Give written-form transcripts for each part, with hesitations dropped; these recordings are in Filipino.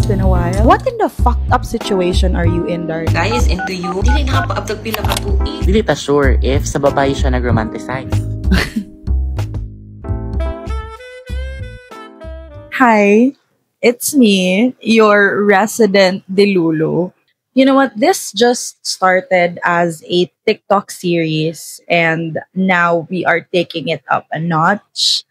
been a while. What in the fucked up situation are you in, darling? Guy is into you. Dili nakapaabdag pila ka tuig. Dili ta sure if sa babae siya nag-romanticize. Hi, it's me, your resident Delulu. You know what? This just started as a TikTok series, and now we are taking it up a notch.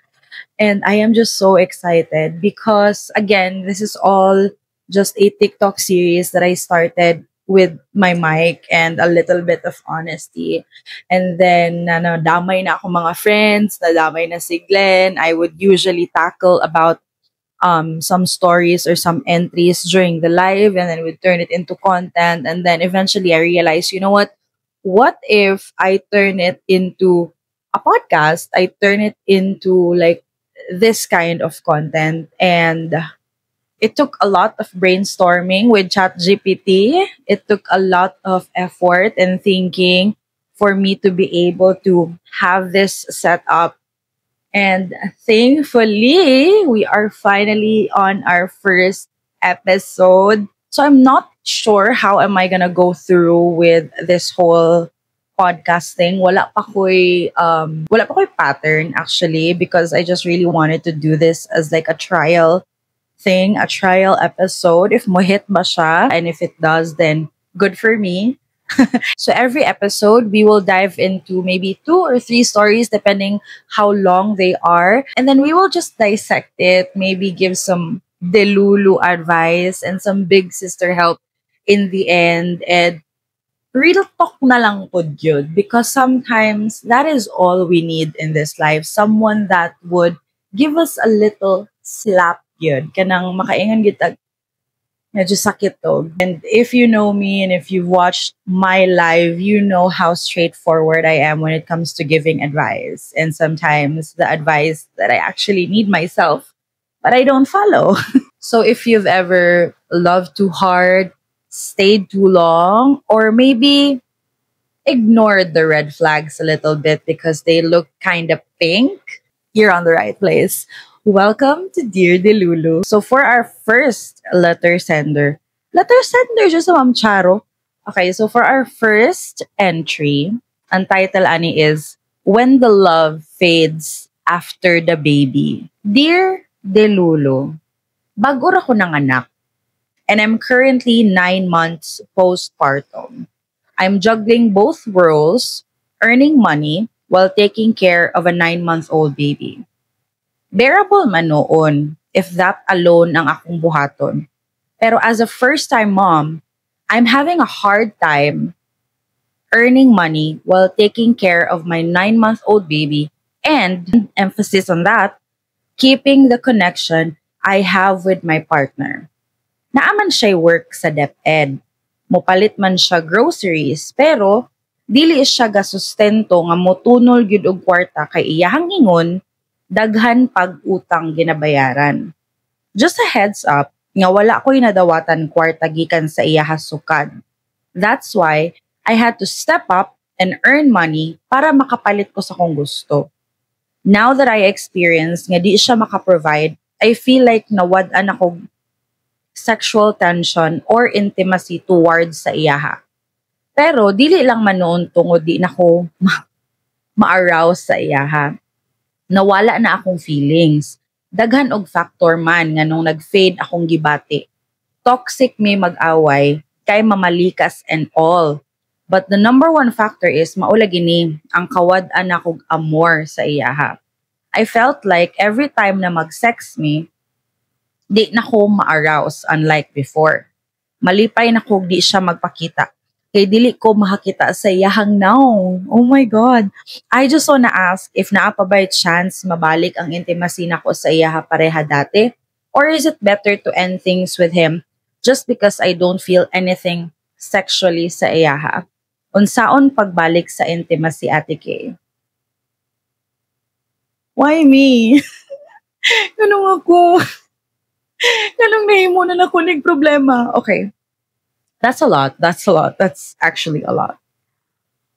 And I am just so excited because, again, this is all just a TikTok series that I started with my mic and a little bit of honesty. And then, nadamay na ako mga friends, nadamay na si Glenn. I would usually tackle about some stories or some entries during the live, and then we turn it into content. And then eventually I realized, you know what if I turn it into a podcast? I turn it into like this kind of content. And it took a lot of brainstorming with ChatGPT. It took a lot of effort and thinking for me to be able to have this set up. And thankfully, we are finally on our first episode. So I'm not sure how am I gonna go through with this whole podcasting. Wala pa ko'y pattern actually, because I just really wanted to do this as like a trial thing, a trial episode. If mo hit ba siya, and if it does, then good for me. So every episode, we will dive into maybe 2 or 3 stories, depending how long they are. And then we will just dissect it, maybe give some delulu advice and some big sister help in the end. And real talk na lang po yun. Because sometimes that is all we need in this life. Someone that would give us a little slap yun. Kanang makaingan kita, medyo sakit to. And if you know me and if you've watched my live, you know how straightforward I am when it comes to giving advice. And sometimes the advice that I actually need myself, but I don't follow. So if you've ever loved too hard, stayed too long, or maybe ignored the red flags a little bit because they look kind of pink, you're on the right place. Welcome to Dear Delulu. So for our first letter sender just Ma'am Charo. Okay, so for our first entry, ang title ani is When the Love Fades After the Baby. Dear Delulu, bago ra ko nanganak, and I'm currently 9 months postpartum. I'm juggling both roles, earning money while taking care of a 9-month-old baby. Bearable man noon if that alone ang akong buhaton. Pero as a first-time mom, I'm having a hard time earning money while taking care of my 9-month-old baby, and, emphasis on that, keeping the connection I have with my partner. Naaman siya work sa DepEd. Mopalit man siya groceries, pero dili siya gasustento nga motunol gyud og kwarta kay iyahang ingon daghan pag utang ginabayaran. Just a heads up, nga wala ko'y nadawatan kwarta gikan sa iyaha sukad. That's why I had to step up and earn money para makapalit ko sa kong gusto. Now that I experience nga di siya makaprovide, I feel like nawad-an ako sexual tension or intimacy towards sa iyaha. Pero dili lang man noon tungod di na ko ma-arouse sa iyaha. Nawala na akong feelings. Daghan og factor man nga nung nag-fade akong gibati. Toxic may mag-away, kay mamalikas and all. But the number one factor is maula gini ang kawad-an akong amor sa iyaha. I felt like every time na mag-sex me, di na ko ma-arouse unlike before. Malipay na ko di siya magpakita. Kay dili ko makakita sa iyahang now. Oh my God. I just wanna ask if naa pa ba'y chance mabalik ang intimacy nako sa iyaha pareha dati? Or is it better to end things with him just because I don't feel anything sexually sa iyaha? Unsaon pagbalik sa intimacy, Ate Kay? Why me? Ganun ako. Ganun nahimo na nakunig problema. Okay. That's a lot. That's actually a lot.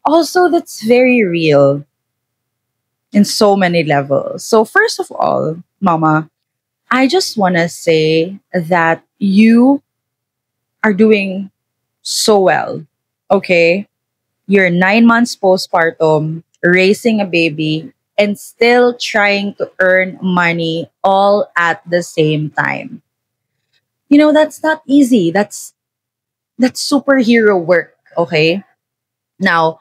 Also, that's very real in so many levels. So first of all, Mama, I just want to say that you are doing so well. Okay? You're 9 months postpartum, raising a baby, and still trying to earn money all at the same time. That's not easy. That's superhero work, okay? Now,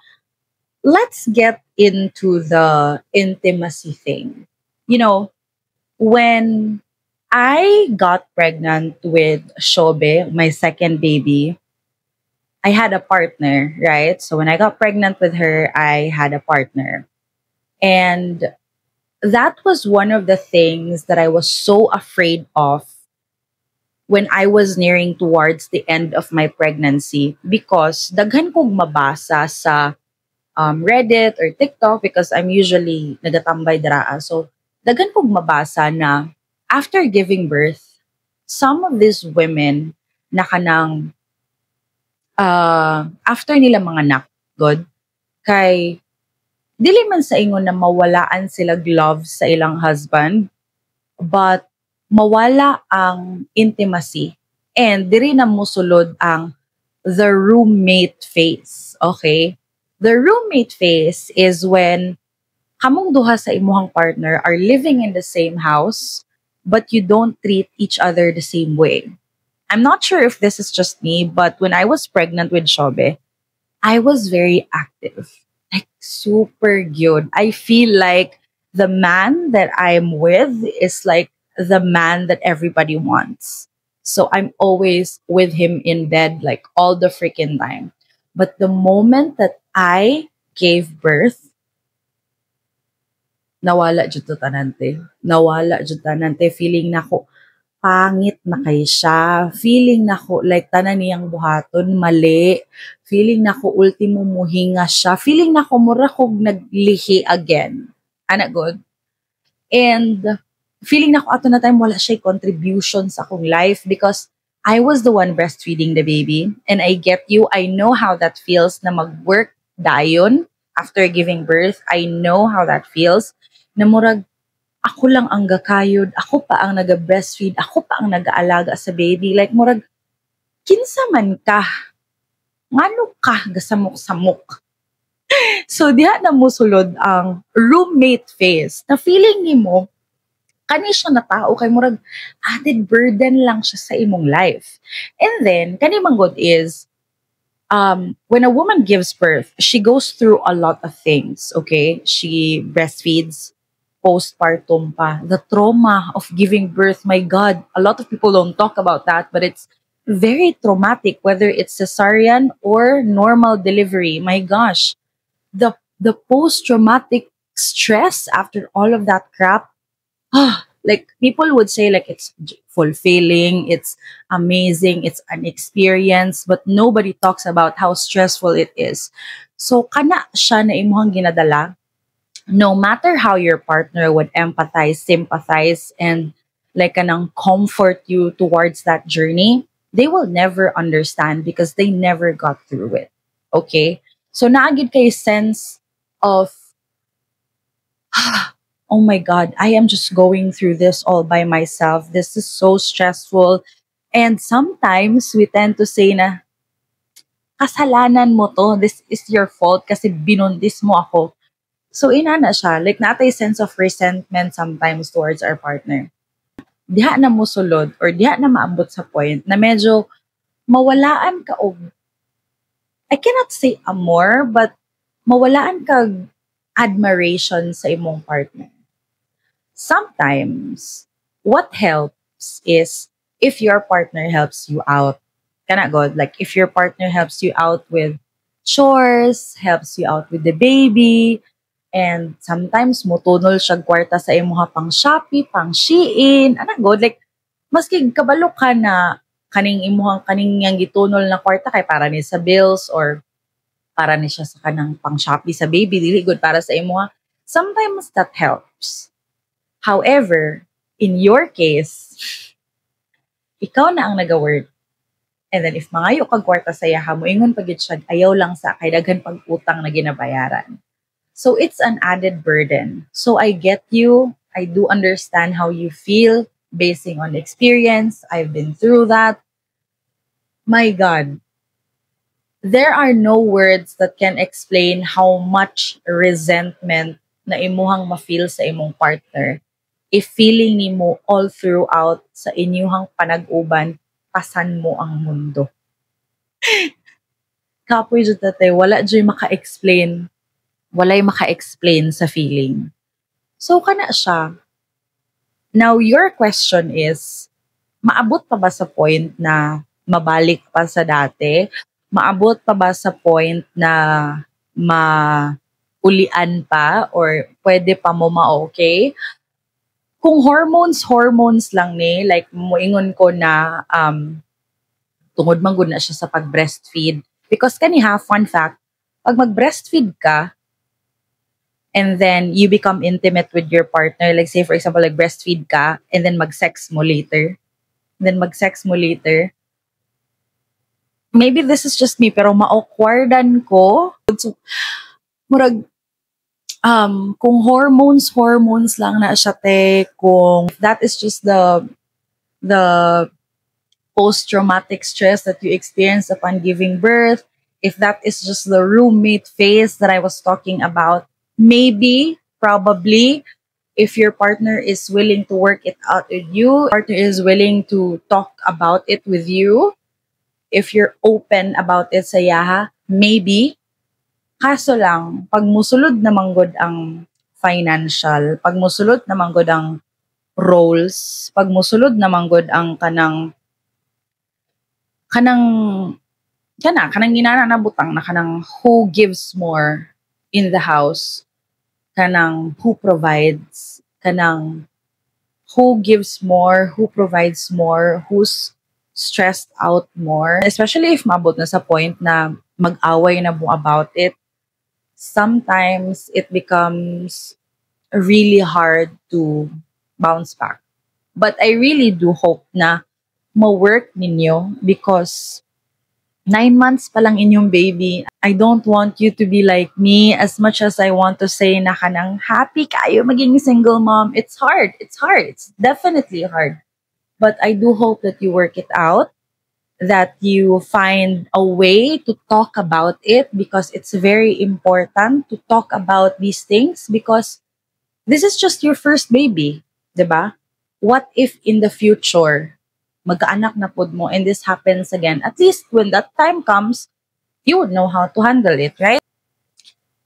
let's get into the intimacy thing. You know, when I got pregnant with Shobe, my second baby, I had a partner, right? So when I got pregnant with her, I had a partner. And that was one of the things that I was so afraid of when I was nearing towards the end of my pregnancy because daghan kong mabasa sa Reddit or TikTok because I'm usually nagatambay draa. So daghan kong mabasa na after giving birth, some of these women na kanang after nila mga anak, God, kay dili man sa ingon na mawalaan sila gloves sa ilang husband, but mawala ang intimacy. And diri na musulod ang the roommate phase. Okay? The roommate phase is when kamong duha sa imuhang partner are living in the same house, but you don't treat each other the same way. I'm not sure if this is just me, but when I was pregnant with Shobe, I was very active, like super good. I feel like the man that I'm with is like the man that everybody wants. So I'm always with him in bed like all the freaking time. But the moment that I gave birth, nawala jud to tanante. Nawala jud tanante. Feeling na ko, pangit na kay siya. Feeling na ko, like, tanan niyang buhaton, mali. Feeling na ko, ultimo muhinga siya. Feeling na ko, mura kog naglihi again. Ana good. And feeling na ko, ato na time, wala siya contribution sa akong life because I was the one breastfeeding the baby. And I get you, I know how that feels na mag-work dayon after giving birth. I know how that feels. Na murag, ako lang ang gakayod, ako pa ang naga-breastfeed, ako pa ang nag-aalaga sa baby. Like, murag, kinsa man ka, ngano ka gasamok-samok. So, diha na musulod ang roommate phase na feeling ni mo, kani siya na tao, kay murag, added burden lang siya sa imong life. And then, kani manggod is, when a woman gives birth, she goes through a lot of things, okay? She breastfeeds, postpartum pa. The trauma of giving birth, my God, a lot of people don't talk about that, but it's very traumatic, whether it's cesarean or normal delivery. My gosh, the post-traumatic stress after all of that crap, like people would say like it's fulfilling, it's amazing, it's an experience, but nobody talks about how stressful it is. So kana siya na imuhang ginadala, no matter how your partner would empathize, sympathize, and like kanang comfort you towards that journey, they will never understand because they never got through it. Okay? So naagid kay sense of oh my God, I am just going through this all by myself. This is so stressful. And sometimes we tend to say na, kasalanan mo to. This is your fault kasi binundis mo ako. So inana siya, like natay sense of resentment sometimes towards our partner. Diha na mo sulod or diha na maabot sa point na medyo mawalaan ka og, I cannot say amor, but mawalaan ka admiration sa imong partner. Sometimes, what helps is if your partner helps you out. Kana God, like if your partner helps you out with chores, helps you out with the baby, and sometimes mutunol siya kwarta sa imuha pang Shopee, pang Shein, ana God, like maski kabalo ka na kaning imuhang kaning yang gitunol na kwarta kay para ni sa bills or para ni siya sa kanang pang Shopee sa baby, dili good para sa imuha. Sometimes that helps. However, in your case, ikaw na ang nag-work. And then if mangayo kag kwarta sa iya, moingon pagid siya, ayaw lang sa kay daghan pag utang na ginabayaran. So it's an added burden. So I get you. I do understand how you feel. basing on experience. I've been through that. My God, there are no words that can explain how much resentment na imuhang ma-feel sa imong partner if feeling nimo all throughout sa inyuhang panag-uban, pasan mo ang mundo. Kapoy jud tate, wala jud maka-explain. Walay maka-explain sa feeling. So, kana siya. Now, your question is, maabot pa ba sa point na mabalik pa sa dati? Maabot pa ba sa point na maulian pa or pwede pa mo ma-okay? Kung hormones lang ni, like muingon ko na tungod man gud na siya sa pag-breastfeed. Because kaniha, fun fact, pag mag-breastfeed ka, and then you become intimate with your partner, like say for example, like breastfeed ka, and then mag-sex mo later, maybe this is just me, pero ma-awkwardan ko. So, murag, kung hormones lang na siya te, kung that is just the post-traumatic stress that you experience upon giving birth, if that is just the roommate phase that I was talking about, maybe, probably, if your partner is willing to work it out with you, partner is willing to talk about it with you, if you're open about it sa yaha, maybe. Kaso lang, pag musulod na manggod ang financial, pag musulod na manggod ang roles, pag musulod na manggod ang kanang ginana na butang na kanang who gives more in the house, kanang who provides, kanang who gives more, who provides more, who's stressed out more. Especially if mabot na sa point na mag-away na mo about it, sometimes it becomes really hard to bounce back. But I really do hope na ma-work ninyo because 9 months pa lang inyong baby. I don't want you to be like me as much as I want to say na kanang happy kayo maging single mom. It's hard. It's definitely hard. But I do hope that you work it out, that you find a way to talk about it because it's very important to talk about these things because this is just your first baby, diba? What if in the future, magkaanak na pod mo and this happens again? At least when that time comes, you would know how to handle it, right?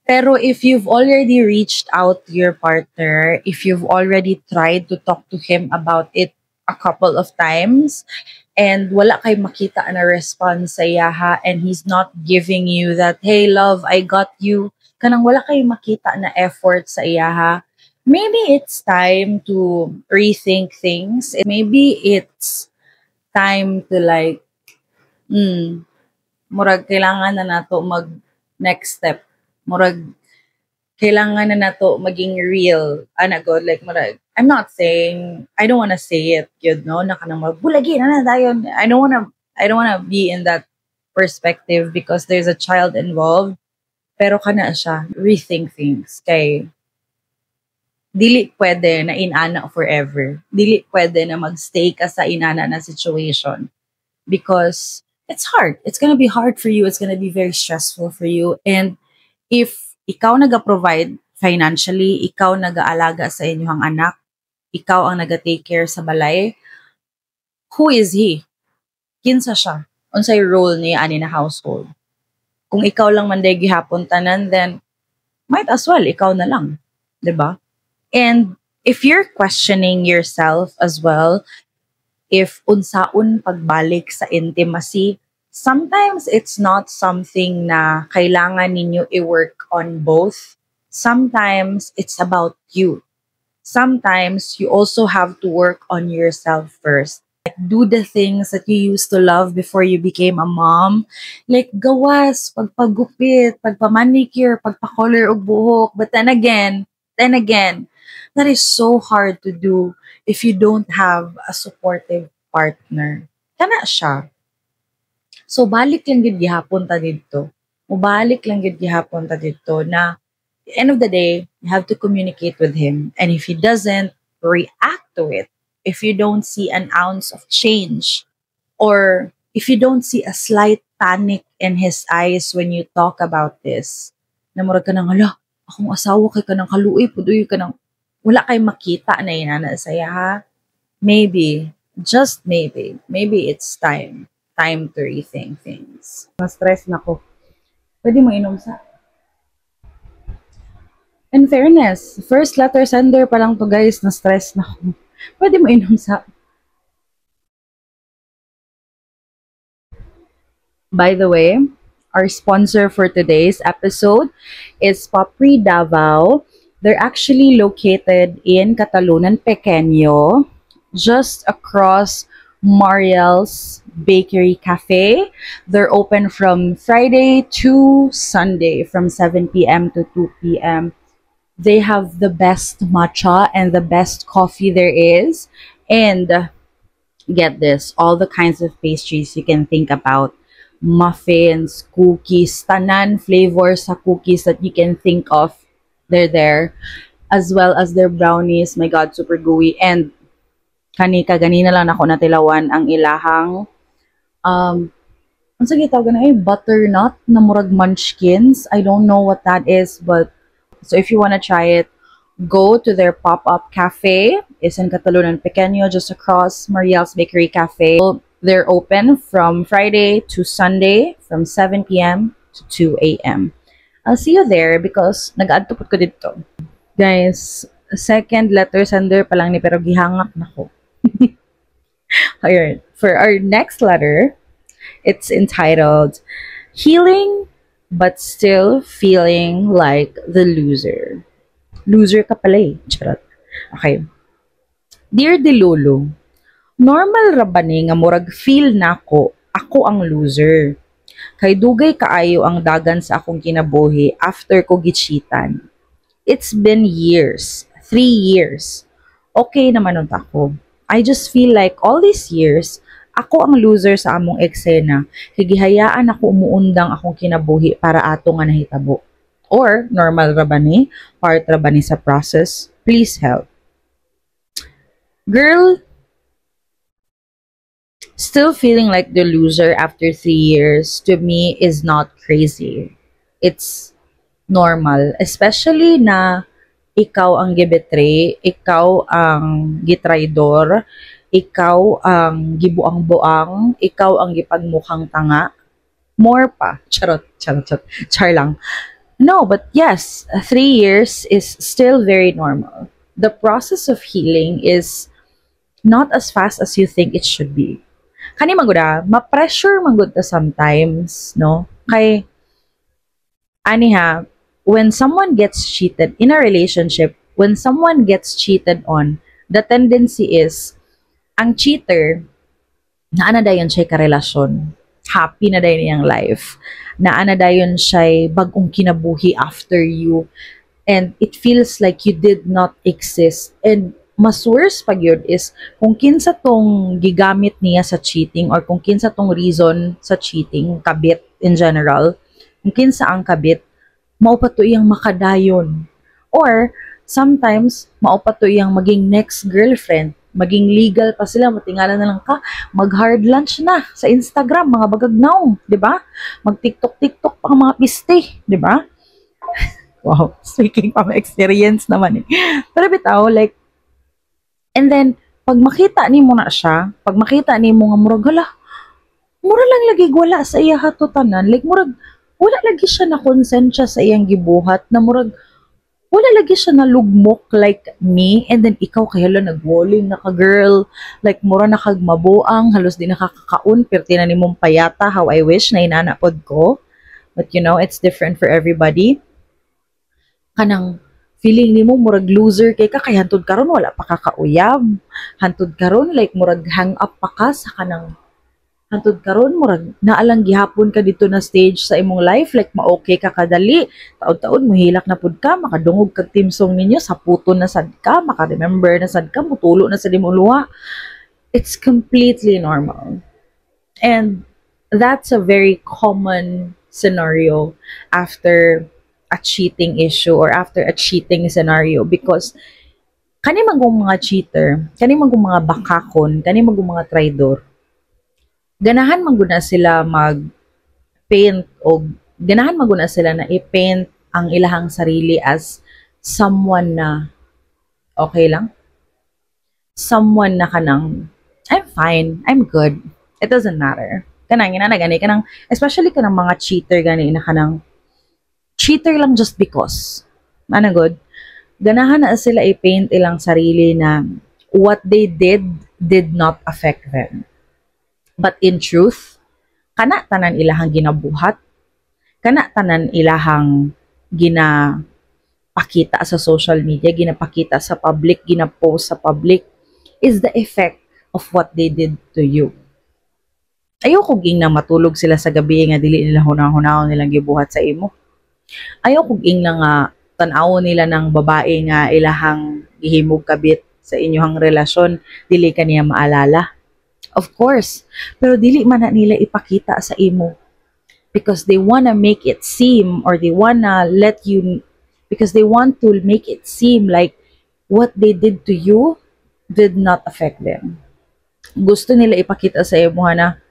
Pero if you've already reached out to your partner, if you've already tried to talk to him about it a couple of times, and wala kay makita na response sa yaha, and he's not giving you that, hey love, I got you, kanang wala kay makita na effort sa iyaha, maybe it's time to rethink things. Maybe it's time to like, murag kailangan na nato mag next step. Murag kailangan na nato maging real. God, like murag, I'm not saying, I don't want to say it, yun, no? Na kanang magbulagi na dayon. I don't want to be in that perspective because there's a child involved. Pero kana siya, rethink things. Kay, dili pwede na inana forever. Dili pwede na magstay ka sa inana na situation. Because it's hard. It's gonna be hard for you. It's gonna be very stressful for you. And if ikaw naga-provide financially, ikaw naga-alaga sa inyong anak, ikaw ang naga-take care sa balay, who is he? Kinsa siya? Unsay role niya ani na household? Kung ikaw lang man day gihapon tanan, then might as well ikaw na lang, 'di ba? And if you're questioning yourself as well, if unsaon pagbalik sa intimacy, sometimes it's not something na kailangan ninyo i-work on both. Sometimes it's about you. Sometimes you also have to work on yourself first. Like, do the things that you used to love before you became a mom. Like, gawas, pagpagupit, pagpamanicure, pagpakolor og buhok. But then again, that is so hard to do if you don't have a supportive partner. Kana siya. So, balik lang gid gihapon ta didto. Mubalik lang gid gihapon ta didto na at the end of the day, you have to communicate with him. And if he doesn't react to it, if you don't see an ounce of change, or if you don't see a slight panic in his eyes when you talk about this, na murag ka nang, hala, akong asawa kay ka ng kaluoy, pudoy ka ng, wala kay makita na inana saya ha. Maybe, just maybe it's time to rethink things. Na-stress na ko. Pwede mo inom sa... In fairness, first letter sender pa lang to guys, na-stress na ko. Pwede mo inom sa... By the way, our sponsor for today's episode is Papri Davao. They're actually located in Catalonan Pequeño, just across Mariel's Bakery Cafe. They're open from Friday to Sunday from 7 p.m. to 2 p.m. They have the best matcha and the best coffee there is. And get this, all the kinds of pastries you can think about. Muffins, cookies, tanan flavors sa cookies that you can think of. They're there. As well as their brownies. My God, super gooey. And ganina lang ako natilawan ang ilahang ang sige tawag na butternut na murag munchkins. I don't know what that is, but so if you want to try it, go to their pop-up cafe. It's in Catalonan Pequeño, just across Mariel's Bakery Cafe. They're open from Friday to Sunday from 7 p.m. to 2 a.m. I'll see you there because nag-add to ko dito. Guys, second letter sender pa lang ni pero gihangak na ko. Alright, for our next letter, it's entitled Healing but Still Feeling Like the Loser. Loser ka pala eh. Charot. Okay. Dear Dilolo, normal ra ba ni nga murag feel nako ako ang loser. Kay dugay kaayo ang dagan sa akong kinabuhi after ko gicheatan. It's been years. 3 years. Okay naman nun ako. I just feel like all these years, ako ang loser sa among eksena. Higihayaan ako umuundang akong kinabuhi para ato nga nahitabo. Or, normal ra ba ni? Part ra ba ni sa process? Please help. Girl, still feeling like the loser after 3 years to me is not crazy. It's normal. Especially na ikaw ang gibetray, ikaw ang gitraidor, ikaw ang gibuang-buang, ikaw ang gipagmukhang tanga. More pa. Charot. Char lang. No, but yes, 3 years is still very normal. The process of healing is not as fast as you think it should be. Kani maguda, ma-pressure magud ta sometimes, no? Kay ani ha, when someone gets cheated in a relationship, when someone gets cheated on, the tendency is ang cheater naana dayon siya karelasyon. Happy na dayon iyang life. Naana dayon siya bagong kinabuhi after you. And it feels like you did not exist. And mas worse pag yun is kung kinsa tong gigamit niya sa cheating or kung kinsa tong reason sa cheating, kabit in general, kung kinsa ang kabit, maupato iyang makadayon. Or sometimes, maupato iyang maging next girlfriend, maging legal pa sila, matingala na lang ka, mag-hard lunch na sa Instagram, mga bagagnaw, di ba? Mag-TikTok pa ang mga piste, di ba? Wow, speaking from experience naman eh. Pero bitaw, like, and then, pag makita ni mo na siya, pag makita ni mo nga murag, hala, mura lang lagi wala sa iya hatutanan. Like, murag, wala lagi siya na konsensya sa iyang gibuhat, na murag, wala lagi siya na lugmok like me, and then ikaw kaya lang nag-walling na ka girl, like mura na kagmabuang, halos di nakakakaon, perti na ni mong payata, how I wish na inanapod ko. But you know, it's different for everybody. Kanang, feeling nimo murag loser kay ka kay hantud karon wala pa ka kauyab, hantud karon like murag hang up pa ka sa kanang hantud karon murag naalang gihapon ka dito na stage sa imong life like ma-okay ka kadali, taon-taon mohilak na pud ka, makadungog kag timsong ninyo, sa puto na sad ka, maka-remember na sad ka, mutulo na sa imong luha. It's completely normal. And that's a very common scenario after a cheating issue or after a cheating scenario, because Kani magong mga cheater, kani magong mga bakakon, kani magong mga traidor, ganahan man gud na sila mag-paint o ganahan man gud na sila na i-paint ang ilahang sarili as someone na okay lang, someone na kanang I'm fine, I'm good. It doesn't matter. Kanang ina na gani kanang especially kanang mga cheater gani na kanang cheater lang just because. Ano good? Ganahan na sila i-paint ilang sarili na what they did not affect them. But in truth, kana tanan ilahang ginabuhat, kana tanan ilahang ginapakita sa social media, ginapakita sa public, ginapost sa public, is the effect of what they did to you. Ayoko ging na matulog sila sa gabi nga dili nila hunahon nilang gibuhat sa imo. Ayoko ging na nga tan-aw nila ng babae nga ilahang gihimog kabit sa inyong relasyon, dili ka niya maalala. Of course, pero dili man na nila ipakita sa imo because they wanna make it seem or they wanna let you because they want to make it seem like what they did to you did not affect them. Gusto nila ipakita sa imo na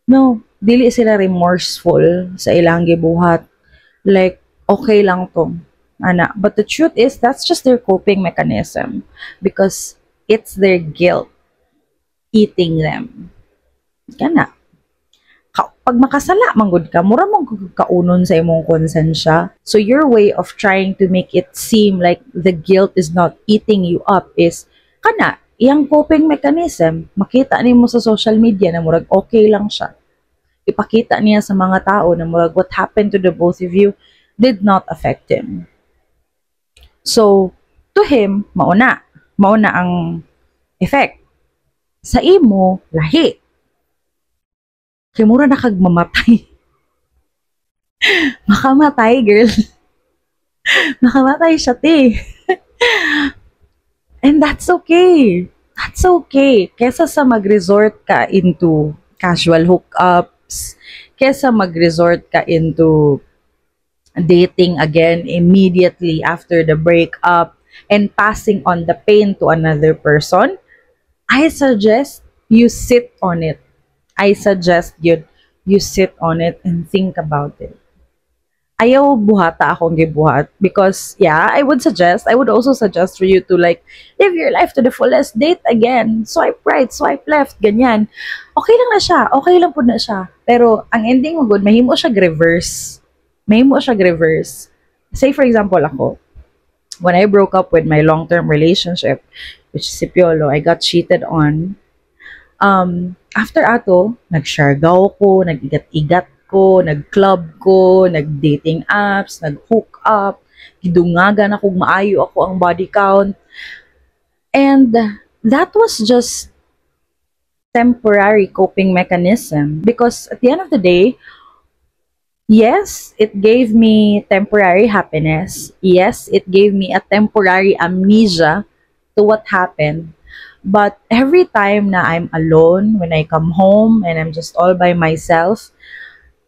no, dili sila remorseful sa ilang gibuhat. Like, okay lang to. Ana. But the truth is, that's just their coping mechanism because it's their guilt eating them. Kana. Pag makasala, manggod ka, mura mong kaunon sa imong konsensya. So your way of trying to make it seem like the guilt is not eating you up is, kana, iyang coping mechanism, makita nimo sa social media na murag okay lang siya. Ipakita niya sa mga tao na murag what happened to the both of you did not affect him. So, to him, mauna ang effect. Sa imo, lahi. Kaya mura na kag mamatay. Makamatay, girl. Makamatay siya, te. And that's okay. That's okay. Kesa sa mag-resort ka into casual hookups, kesa mag-resort ka into dating again immediately after the breakup and passing on the pain to another person, I suggest you sit on it. I suggest you sit on it and think about it. Ayaw buhata akong gibuhat because yeah, I would also suggest for you to like live your life to the fullest, date again, swipe right, swipe left, ganyan. Okay lang na siya, okay lang po na siya. Pero ang ending mo good, mahimo siya reverse. Say for example ako, when I broke up with my long-term relationship, which is si Piolo, I got cheated on. After ato, nag-shargaw ko, nag-igat-igat ko, nag-club ko, nag-dating apps, nag-hook up, gidungagan ako, maayo ako ang body count. And that was just temporary coping mechanism because at the end of the day, yes, it gave me temporary happiness. Yes, it gave me a temporary amnesia to what happened. But every time na I'm alone, when I come home and I'm just all by myself,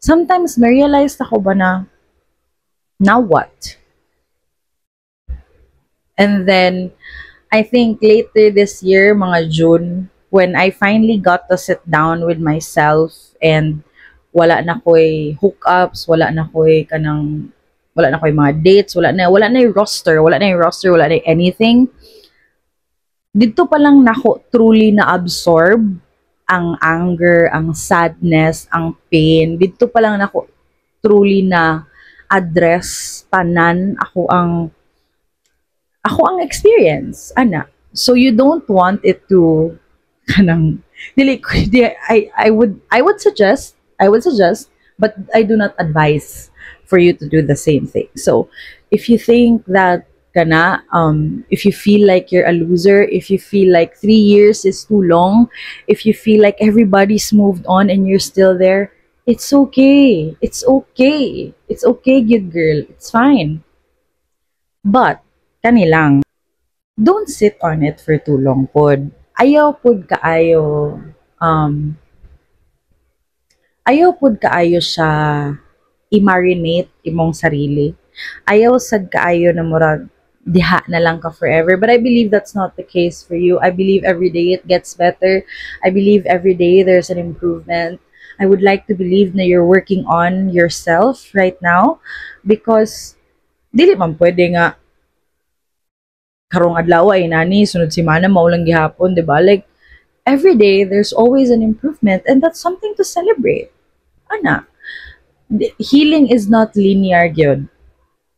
sometimes ma-realize ako ba na, now what? And then, I think later this year, mga June, when I finally got to sit down with myself and wala na ko'y hookups, wala na ko'y mga dates, wala na yung roster, wala na yung anything. Dito pa lang nako truly na-absorb ang anger, ang sadness, ang pain. Dito pa lang nako truly na address tanan ako ang experience, ana. So you don't want it to kanang I would suggest, but I do not advise for you to do the same thing. So if you think that if you feel like you're a loser, if you feel like 3 years is too long, if you feel like everybody's moved on and you're still there, it's okay. It's okay. It's okay, good girl. It's fine. But, kanilang, don't sit on it for too long pod. Ayaw pod kaayo siya i-marinate imong sarili. Ayaw sad kaayo na murag diha na lang ka forever. But I believe that's not the case for you. I believe every day it gets better. I believe every day there's an improvement. I would like to believe na you're working on yourself right now because dili man pwede nga karong adlaw ay nani sunod semana maulang gihapon, 'di ba? Like every day there's always an improvement and that's something to celebrate. Ana, healing is not linear, gyud.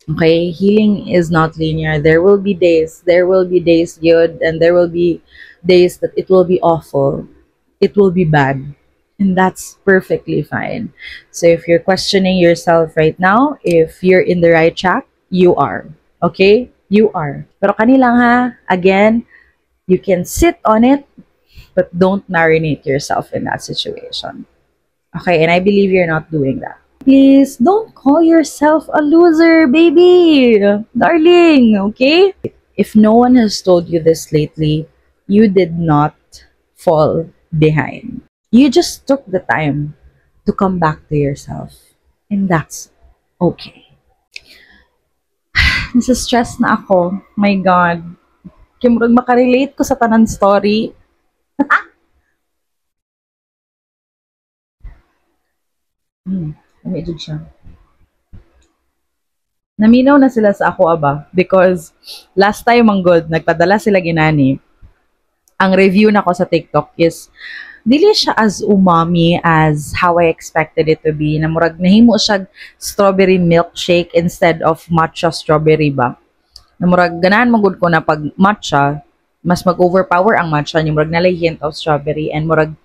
Okay, healing is not linear. There will be days good, and there will be days that it will be awful. It will be bad. And that's perfectly fine. So if you're questioning yourself right now, if you're in the right track, you are. Okay? You are. Pero kanilang ha, again, you can sit on it, but don't marinate yourself in that situation. Okay, and I believe you're not doing that. Please don't call yourself a loser, baby. Darling, okay? If no one has told you this lately, you did not fall behind. You just took the time to come back to yourself. And that's okay. Nasa-stress na ako. My God. Kimurag makarelate ko sa tanan story. Medyo siya. Naminaw na sila sa ako, aba. Because last time, ang good, nagpadala sila ginani. Ang review na ko sa TikTok is, dili siya as umami as how I expected it to be. Na murag nahimo siya strawberry milkshake instead of matcha strawberry ba. Na murag ganahan magud ko na pag matcha, mas mag-overpower ang matcha niya. Murag nalay hint of strawberry and murag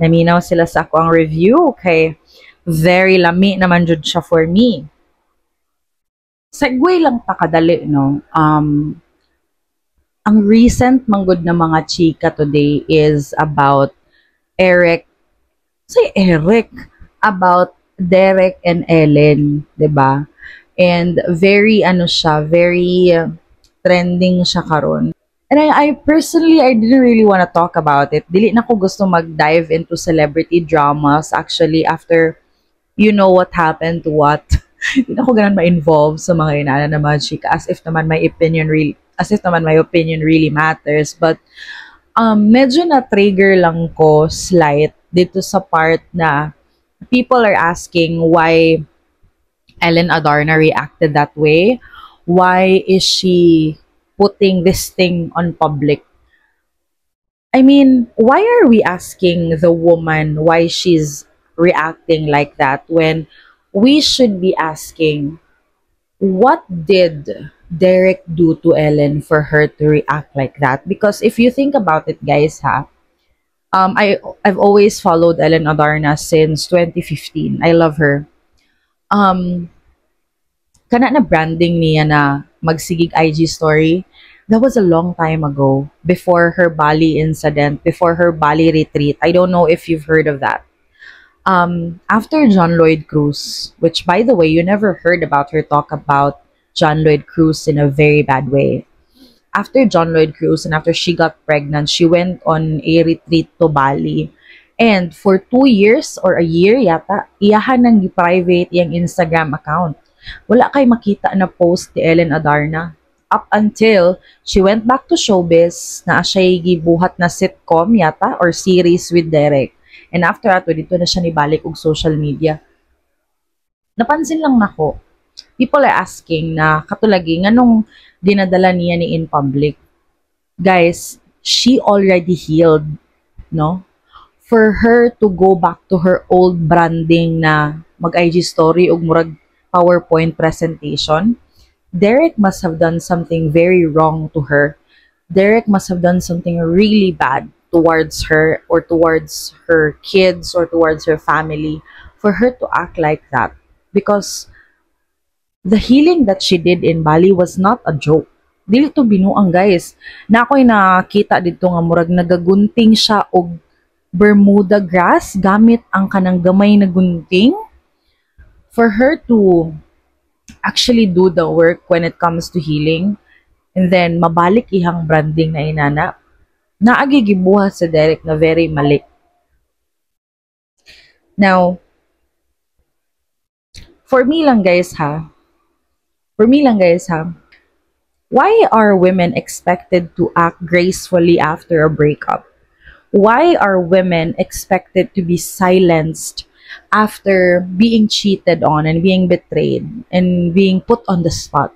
naminaw sila sa ako ang review. Okay. Very lami naman jud siya for me. Segue lang ta kadali, no? Ang recent manggod na mga chika today is about Eric. Eric. About Derek and Ellen, 'di ba? And very very trending siya karon. And I personally, I didn't really want to talk about it. Dili na ko gusto mag-dive into celebrity dramas actually after you know what happened to what. Hindi na ako ganun ma-involve sa mga inana na mga chika as if naman my opinion really matters. But medyo na-trigger lang ko slight dito sa part na people are asking why Ellen Adarna reacted that way. Why is she putting this thing on public? I mean, why are we asking the woman why she's reacting like that when we should be asking what did Derek do to Ellen for her to react like that? Because if you think about it, guys, I've always followed Ellen Adarna since 2015. I love her. Kana na branding niya na magsigig IG story. That was a long time ago, before her Bali incident, before her Bali retreat. I don't know if you've heard of that. After John Lloyd Cruz, which by the way, you never heard about her talk about John Lloyd Cruz in a very bad way. After John Lloyd Cruz and after she got pregnant, she went on a retreat to Bali. And for 2 years or a year yata, iyahan nang private yung Instagram account. Wala kay makita na post ni Ellen Adarna. Up until she went back to showbiz na siya gibuhat na sitcom yata or series with Derek. And after that, dito na siya nibalik og social media. Napansin lang nako, people are asking na katulagi nganong dinadala niya ni in public. Guys, she already healed, no? For her to go back to her old branding na mag-IG story og murag PowerPoint presentation, Derek must have done something very wrong to her. Derek must have done something really bad towards her or towards her kids or towards her family for her to act like that. Because the healing that she did in Bali was not a joke. Dili to binuang, guys. Na ako'y nakita dito nga murag nagagunting siya og Bermuda grass gamit ang kanang gamay na gunting. For her to actually do the work when it comes to healing and then mabalik ihang branding na inana, naagi gibuhat sa Derek na very mali. Now, for me lang guys ha, Why are women expected to act gracefully after a breakup? Why are women expected to be silenced after being cheated on and being betrayed and being put on the spot?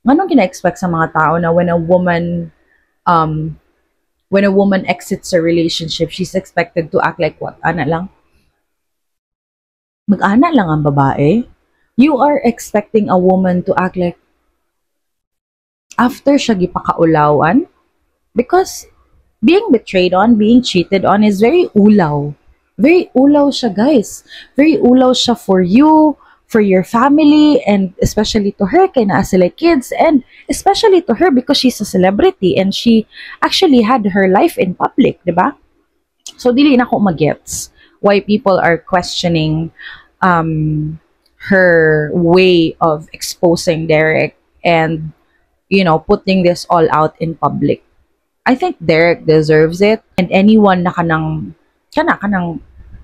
Anong kina-expect sa mga tao na um when a woman exits a relationship, she's expected to act like what? Ana lang? Mag-ana lang ang babae? You are expecting a woman to act like after siya gipakaulawan? Because being betrayed on, being cheated on is very ulaw. Very ulaw siya, guys. Very ulaw siya for you, for your family, and especially to her, kaya naa sila kids, and especially to her because she's a celebrity and she actually had her life in public, di ba? So, dili na ko magets why people are questioning her way of exposing Derek and, putting this all out in public. I think Derek deserves it, and anyone na kanang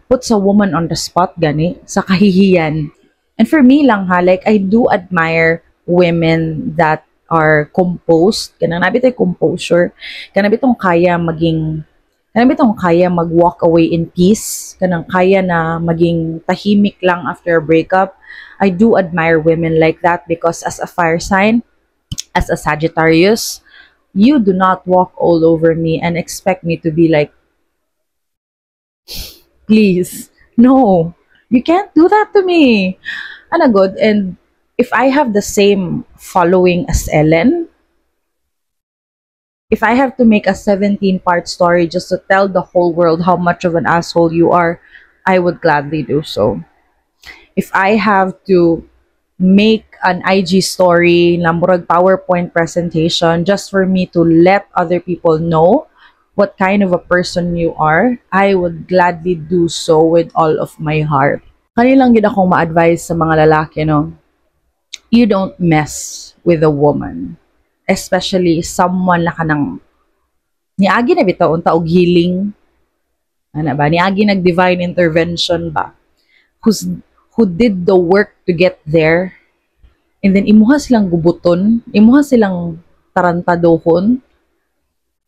puts a woman on the spot gani sa kahihiyan. And for me lang ha, like I do admire women that are composed, kanang nabitay composure, kanang bitong kaya mag-walk away in peace, kanang kaya na maging tahimik lang after a breakup. I do admire women like that because as a fire sign, as a Sagittarius, you do not walk all over me and expect me to be like, please, no, you can't do that to me. Ano good? And if I have the same following as Ellen, if I have to make a 17-part story just to tell the whole world how much of an asshole you are, I would gladly do so. If I have to make an IG story, murag PowerPoint presentation, just for me to let other people know what kind of a person you are, I would gladly do so with all of my heart. Kanilang gid akong ma-advise sa mga lalaki, no? You don't mess with a woman. Especially someone na kanang niagi na bitaw unta og healing. Ano ba? Niagi nag-divine intervention ba? Who did the work to get there. And then imuha silang gubuton, imuha silang tarantadohon.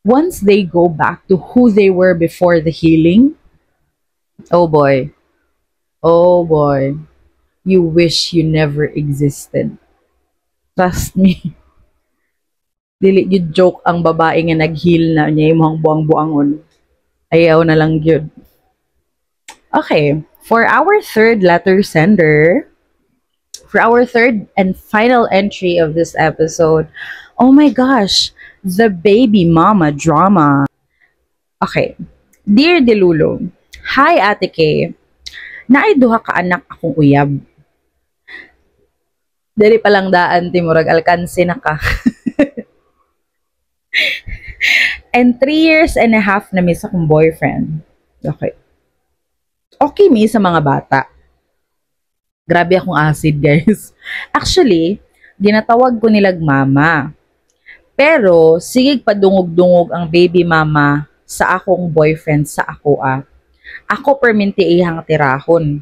Once they go back to who they were before the healing, oh boy, you wish you never existed. Trust me. Dili yun joke ang babae nga nag-heal na niya imong buang-buangon. Ayaw na lang yun. Okay, for our third letter sender, for our third and final entry of this episode, oh my gosh, the baby mama drama. Okay. Dear Delulo, hi Ate Kay. Naay duha ka anak akong uyab. Dili pa lang daan timurag alkanse na ka. And 3.5 years na miss akong boyfriend. Okay. Okay mi sa mga bata. Grabe akong acid, guys. Actually, ginatawag ko nilag mama. Pero, sigig padungog-dungog ang baby mama sa akong boyfriend sa ako Ako perminti ihang tirahon.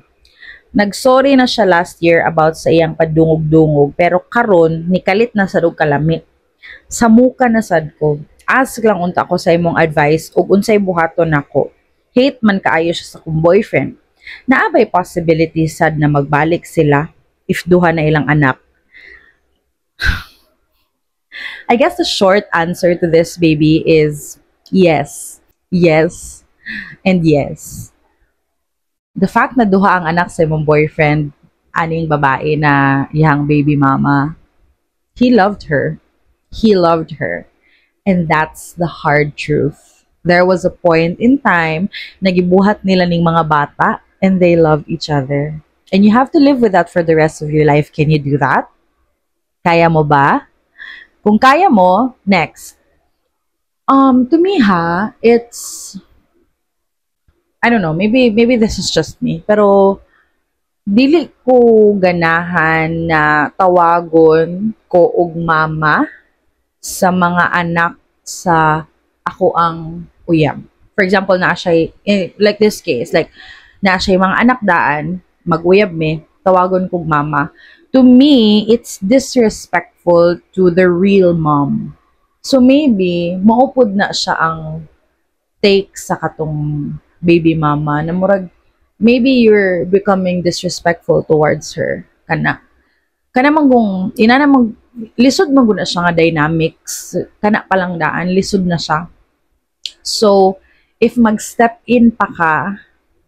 Nagsorry na siya last year about sa iyang padungog-dungog, pero karon nikalit na sa rog kalami. Sa muka na sad ko. Ask lang unta ko sa imong advice ug unsay buhaton nako. Hate man kaayo siya sa akong boyfriend. Naabay possibility sad na magbalik sila if duha na ilang anak. I guess the short answer to this, baby, is yes. Yes. And yes. The fact na duha ang anak sa imong boyfriend, aning babae na iyang baby mama, he loved her. He loved her. And that's the hard truth. There was a point in time na gibuhat nila ning mga bata and they love each other. And you have to live with that for the rest of your life. Can you do that? Kaya mo ba? Kung kaya mo, next. To me it's, I don't know, maybe this is just me, pero dili ko ganahan na tawagon ko og mama sa mga anak sa ako ang uyab. For example, na siya, like this case, like na siya mga anak daan, mag-uyab me, tawagon kog mama. To me, it's disrespectful to the real mom. So maybe, maupod na siya ang take sa katong baby mama na murag, maybe you're becoming disrespectful towards her. Kana manggong, ina na mag, lisod maguna siya nga dynamics. Kana palang daan, lisod na siya. So, if mag-step in pa ka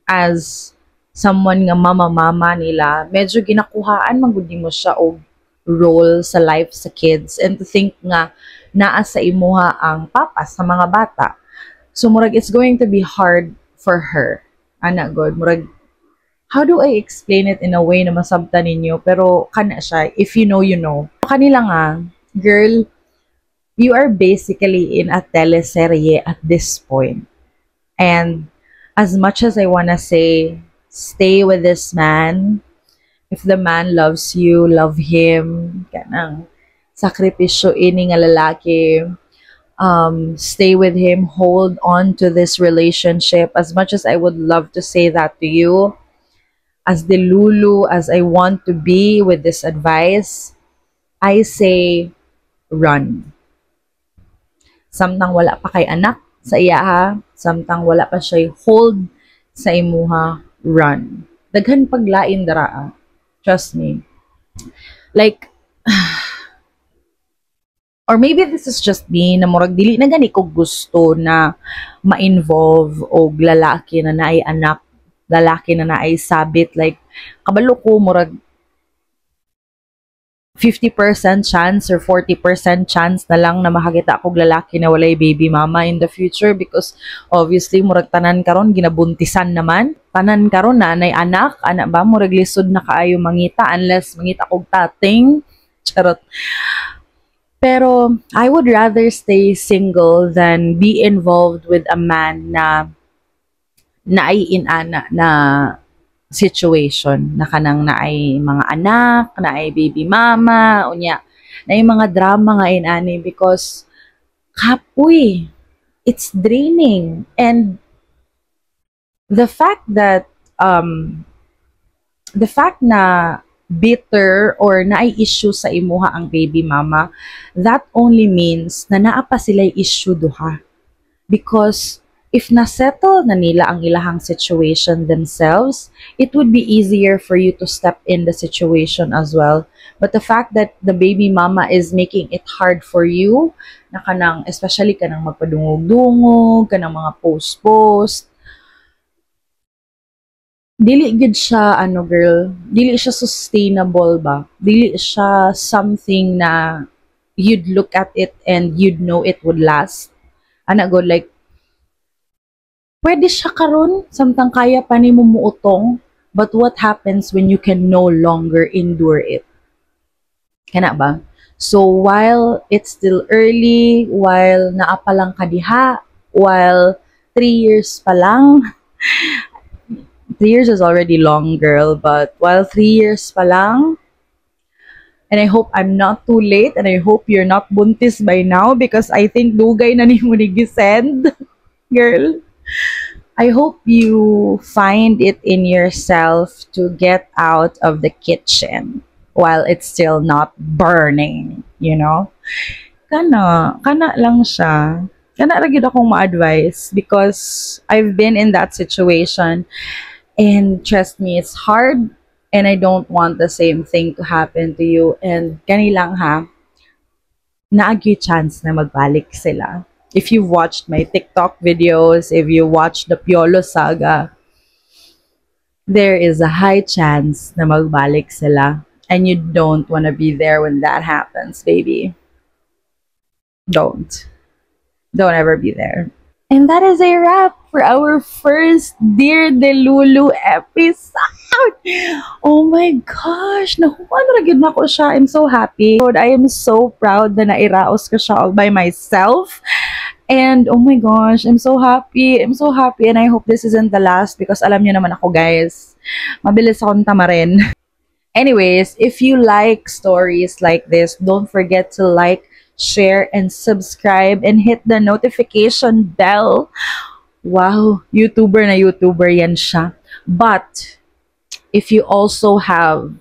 as someone nga mama-mama nila, medyo ginakuhaan magudi mo siya og role sa life sa kids and to think nga naa sa imuha ang papa sa mga bata. So, murag, it's going to be hard for her. Ana, God, murag, how do I explain it in a way na masabta ninyo? Pero, kana siya, if you know, you know. Kanila nga, girl, you are basically in a teleserye at this point. And as much as I wanna say, stay with this man. If the man loves you, love him. Kanang sakripisyo ini nga lalaki. Stay with him. Hold on to this relationship. As much as I would love to say that to you, as the Lulu, as I want to be with this advice, I say, run. Samtang wala pa kay anak sa iya ha, samtang wala pa siya hold sa imuha, run. Daghan paglain dara. Trust me. Like, or maybe this is just me na murag dili na gani ko gusto na ma-involve og lalaki na naay anak, lalaki na naay sabit. Like, kabalo ko murag 50% chance or 40% chance na lang na makakita kog lalaki na walay baby mama in the future because obviously murag tanan karon ginabuntisan naman, tanan karon na anay anak, ana ba murag lisod na kaayo mangita unless mangita kog tating. Charot. Pero I would rather stay single than be involved with a man na naay inana na situation na kanang naay mga anak, naay baby mama, unya, naay mga drama nga inani because kapoy, it's draining. And the fact na bitter or naay issue sa imuha ang baby mama, that only means na naa pa sila'y issue duha. Because if nasettle na nila ang ilahang situation themselves, it would be easier for you to step in the situation as well. But the fact that the baby mama is making it hard for you, na kanang, especially kanang magpadungog-dungog, kanang mga post-post, dili gid siya, ano girl, dili siya sustainable ba? Dili siya something na you'd look at it and you'd know it would last. Ana god, like, pwede siya karon, samtang kaya pa ni mo muutong, but what happens when you can no longer endure it? Kana ba? So, while it's still early, while naa pa lang kadiha, while 3 years pa lang, 3 years is already long, girl, but while 3 years pa lang, and I hope I'm not too late, and I hope you're not buntis by now, because I think dugay na ni mo ni gisend, girl. I hope you find it in yourself to get out of the kitchen while it's still not burning, you know? Kana lang siya. Kana ra gyud akong ma-advise because I've been in that situation and trust me, it's hard and I don't want the same thing to happen to you. And kani lang ha, naagi chance na magbalik sila. If you've watched my TikTok videos, if you watched the Piolo saga, there is a high chance na magbalik sila. And you don't want to be there when that happens, baby. Don't. Don't ever be there. And that is a wrap for our first Dear Delulu episode. Oh my gosh, nahuman ra gyud nako siya. I'm so happy. I am so proud na nairaos ko siya all by myself. And oh my gosh, I'm so happy. I'm so happy and I hope this isn't the last because alam niyo naman ako, guys. Mabilis akong tamarin. Anyways, if you like stories like this, don't forget to like, share, and subscribe and hit the notification bell. Wow, YouTuber na YouTuber yan siya. But if you also have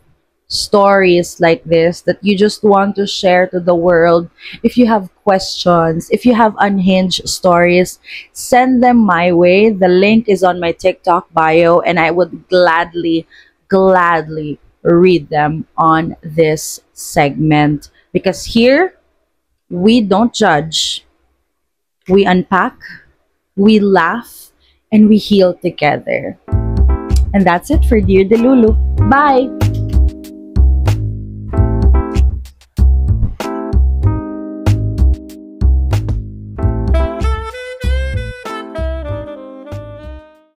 stories like this that you just want to share to the world, if you have questions, if you have unhinged stories, send them my way. The link is on my TikTok bio, and I would gladly read them on this segment. Because here, we don't judge, we unpack, we laugh, and we heal together. And that's it for Dear Delulu. Bye!